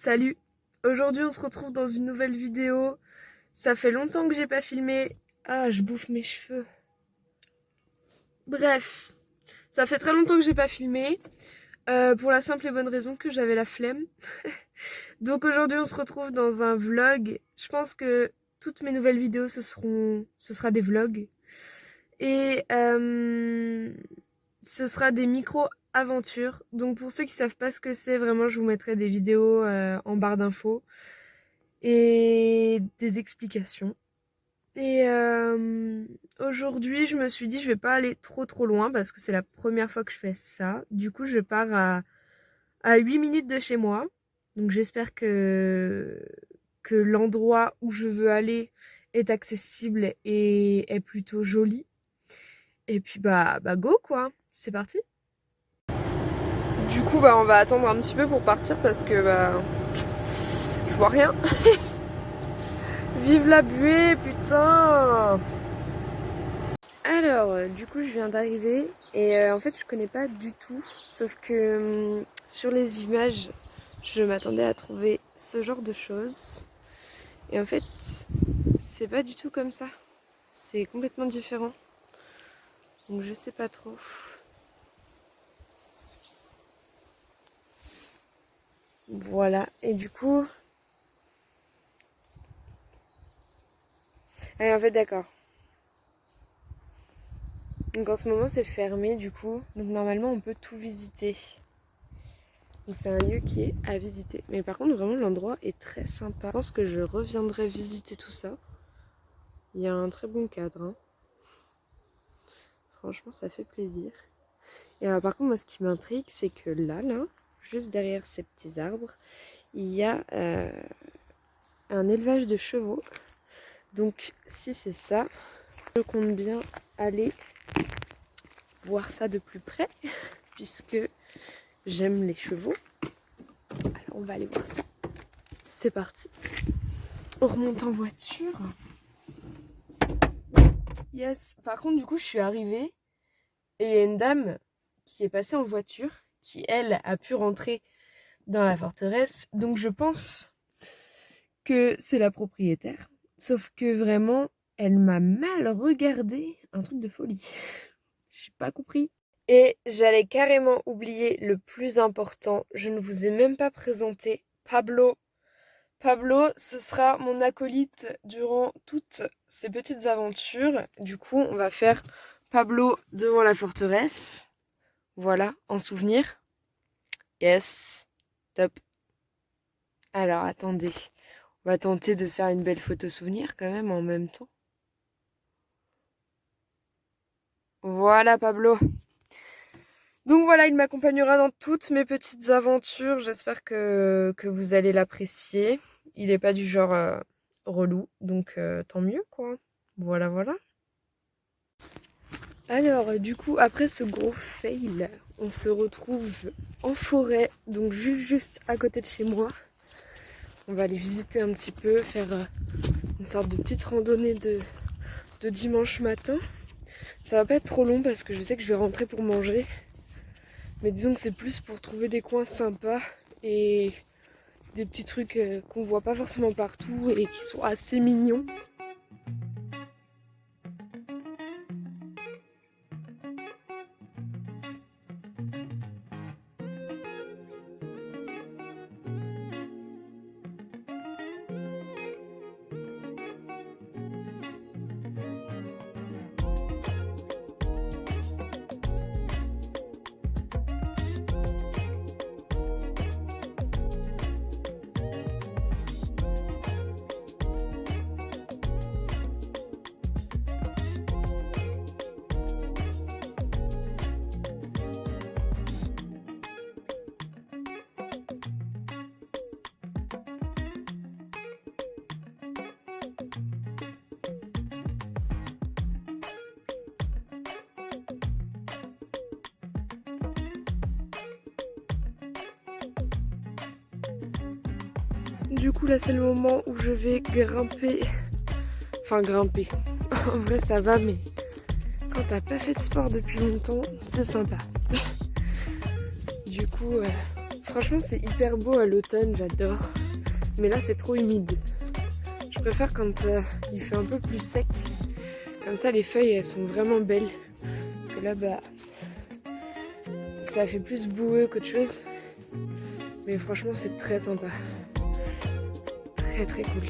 Salut! Aujourd'hui on se retrouve dans une nouvelle vidéo. Ça fait longtemps que j'ai pas filmé. Ah, je bouffe mes cheveux. Bref, ça fait très longtemps que j'ai pas filmé. Pour la simple et bonne raison que j'avais la flemme. Donc aujourd'hui on se retrouve dans un vlog. Je pense que toutes mes nouvelles vidéos ce sera des vlogs. Et ce sera des micro-aventures. Donc pour ceux qui savent pas ce que c'est, vraiment je vous mettrai des vidéos en barre d'infos. Et des explications. Et aujourd'hui, je me suis dit, je vais pas aller trop loin parce que c'est la première fois que je fais ça. Du coup, je pars à 8 minutes de chez moi. Donc j'espère que l'endroit où je veux aller est accessible et est plutôt joli. Et puis bah go quoi, c'est parti. Du coup, on va attendre un petit peu pour partir parce que je vois rien. Vive la buée, putain! Alors, du coup, je viens d'arriver et en fait, je connais pas du tout. Sauf que sur les images, je m'attendais à trouver ce genre de choses. Et en fait, c'est pas du tout comme ça. C'est complètement différent. Donc, je sais pas trop. Voilà. Et du coup... Allez, en fait, d'accord. Donc en ce moment c'est fermé du coup, donc normalement on peut tout visiter. Donc c'est un lieu qui est à visiter. Mais par contre vraiment l'endroit est très sympa. Je pense que je reviendrai visiter tout ça. Il y a un très bon cadre. Hein. Franchement ça fait plaisir. Et par contre moi ce qui m'intrigue c'est que là, juste derrière ces petits arbres, il y a un élevage de chevaux. Donc si c'est ça, je compte bien aller voir ça de plus près, puisque j'aime les chevaux. Alors on va aller voir ça. C'est parti. On remonte en voiture. Yes. Par contre du coup je suis arrivée et il y a une dame qui est passée en voiture, qui elle a pu rentrer dans la forteresse. Donc je pense que c'est la propriétaire. Sauf que vraiment, elle m'a mal regardé. Un truc de folie. J'ai pas compris. Et j'allais carrément oublier le plus important. Je ne vous ai même pas présenté Pablo. Pablo, ce sera mon acolyte durant toutes ces petites aventures. Du coup, on va faire Pablo devant la forteresse. Voilà, en souvenir. Yes, top. Alors, attendez. On va tenter de faire une belle photo souvenir quand même en même temps. Voilà Pablo. Donc voilà, il m'accompagnera dans toutes mes petites aventures. J'espère que vous allez l'apprécier. Il n'est pas du genre relou, donc tant mieux quoi. Voilà. Alors du coup, après ce gros fail, on se retrouve en forêt, donc juste à côté de chez moi. On va aller visiter un petit peu, faire une sorte de petite randonnée de dimanche matin. Ça va pas être trop long parce que je sais que je vais rentrer pour manger. Mais disons que c'est plus pour trouver des coins sympas et des petits trucs qu'on voit pas forcément partout et qui sont assez mignons. Du coup là c'est le moment où je vais grimper. Enfin grimper. En vrai ça va mais quand t'as pas fait de sport depuis longtemps, c'est sympa. Du coup Franchement, c'est hyper beau à l'automne, j'adore. Mais là, c'est trop humide. Je préfère quand il fait un peu plus sec. Comme ça, les feuilles, elles sont vraiment belles. Parce que là, bah, ça fait plus boueux qu'autre chose. Mais franchement, c'est très sympa. Très très cool.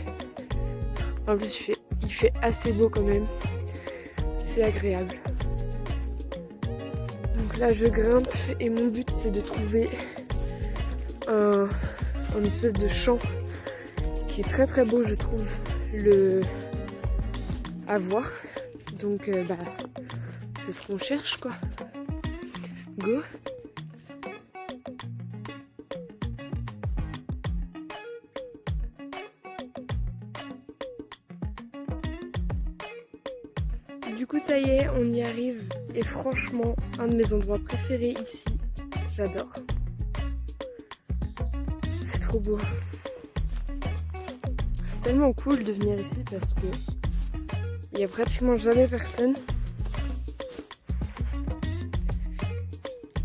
En plus, il fait assez beau quand même. C'est agréable. Donc là, je grimpe et mon but, c'est de trouver un espèce de champ qui est très très beau, je trouve, à voir. Donc, bah, c'est ce qu'on cherche, quoi. Go! Du coup, ça y est, on y arrive. Et franchement, un de mes endroits préférés ici. J'adore. C'est trop beau. C'est tellement cool de venir ici parce que il y a pratiquement jamais personne.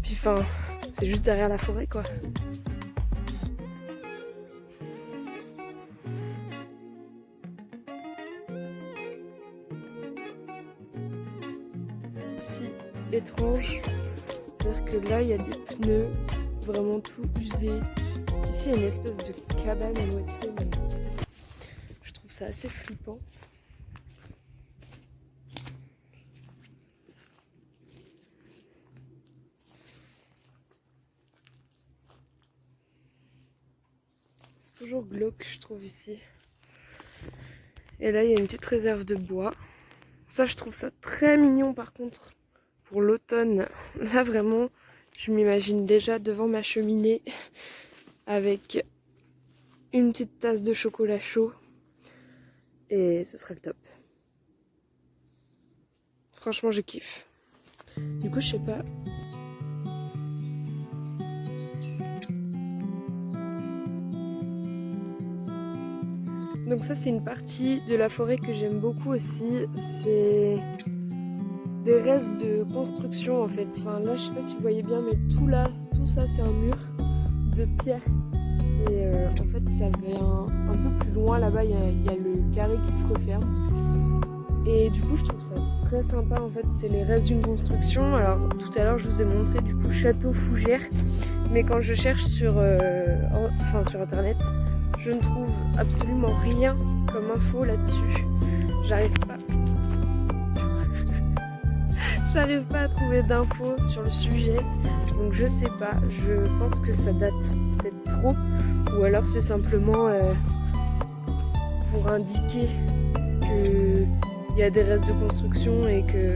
Puis enfin, c'est juste derrière la forêt, quoi. Aussi étrange, c'est-à-dire que là, il y a des pneus vraiment tout usés. Ici, il y a une espèce de cabane à moitié, mais je trouve ça assez flippant. C'est toujours glauque, je trouve, ici. Et là, il y a une petite réserve de bois. Ça, je trouve ça très mignon, par contre, pour l'automne. Là, vraiment, je m'imagine déjà devant ma cheminée avec une petite tasse de chocolat chaud. Et ce serait le top. Franchement, je kiffe. Du coup, je sais pas. Donc ça, c'est une partie de la forêt que j'aime beaucoup aussi. C'est des restes de construction, en fait. Enfin, là, je sais pas si vous voyez bien, mais tout ça, c'est un mur de pierre. Et en fait, ça vient un peu plus loin. Là-bas, il y a le carré qui se referme. Et du coup, je trouve ça très sympa. En fait, c'est les restes d'une construction. Alors, tout à l'heure, je vous ai montré du coup Château Fougères. Mais quand je cherche sur internet, je ne trouve absolument rien comme info là-dessus. J'arrive pas à trouver d'infos sur le sujet. Donc je sais pas, je pense que ça date peut-être trop. Ou alors c'est simplement pour indiquer qu'il y a des restes de construction et que,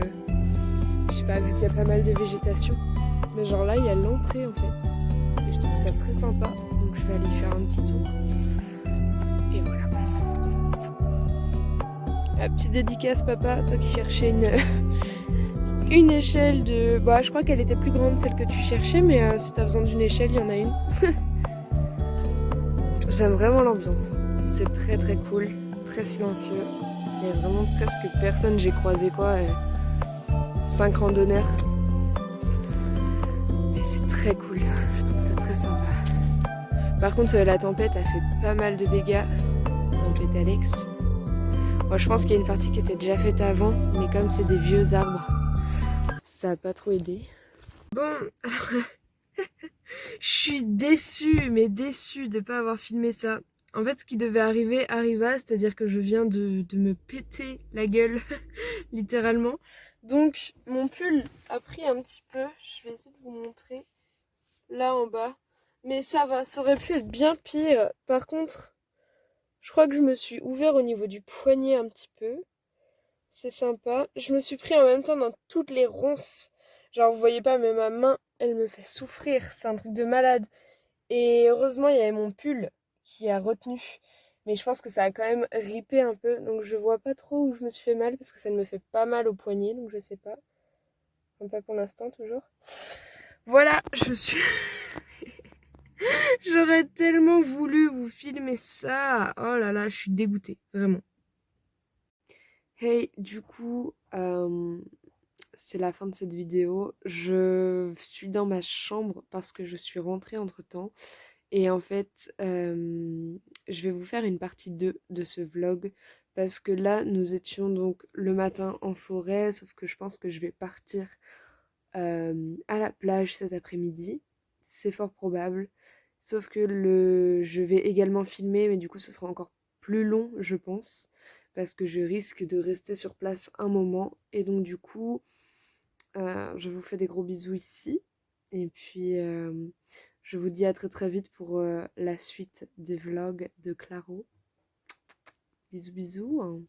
je sais pas, vu qu'il y a pas mal de végétation. Mais genre là, il y a l'entrée en fait. Et je trouve ça très sympa. Donc je vais aller y faire un petit tour. Et voilà. La petite dédicace, papa, toi qui cherchais une échelle de... Bah, je crois qu'elle était plus grande, celle que tu cherchais, mais si t'as besoin d'une échelle, il y en a une. J'aime vraiment l'ambiance. C'est très très cool, très silencieux. Il y a vraiment presque personne. J'ai croisé 5 randonneurs. Et c'est très cool. Je trouve ça très sympa. Par contre, la tempête a fait pas mal de dégâts. Tempête Alex. Moi, je pense qu'il y a une partie qui était déjà faite avant, mais comme c'est des vieux arbres, ça a pas trop aidé. Bon, alors, je suis déçue, mais déçue de pas avoir filmé ça. En fait, ce qui devait arriver arriva, c'est-à-dire que je viens de me péter la gueule, littéralement. Donc, mon pull a pris un petit peu. Je vais essayer de vous montrer là en bas. Mais ça va, ça aurait pu être bien pire. Par contre, je crois que je me suis ouvert au niveau du poignet un petit peu. C'est sympa. Je me suis pris en même temps dans toutes les ronces. Genre, vous voyez pas, mais ma main, elle me fait souffrir. C'est un truc de malade. Et heureusement, il y avait mon pull qui a retenu. Mais je pense que ça a quand même ripé un peu. Donc, je vois pas trop où je me suis fait mal parce que ça ne me fait pas mal au poignet. Donc, je sais pas. Enfin, pas pour l'instant, toujours. Voilà, je suis... J'aurais tellement voulu vous filmer ça. Oh là là, je suis dégoûtée. Vraiment. Hey, du coup, c'est la fin de cette vidéo. Je suis dans ma chambre parce que je suis rentrée entre-temps. Et en fait, je vais vous faire une partie 2 de ce vlog parce que là, nous étions donc le matin en forêt, sauf que je pense que je vais partir à la plage cet après-midi. C'est fort probable. Sauf que je vais également filmer, mais du coup, ce sera encore plus long, je pense, parce que je risque de rester sur place un moment. Et donc, du coup, je vous fais des gros bisous ici. Et puis, je vous dis à très très vite pour la suite des vlogs de Claro. Bisous bisous, hein.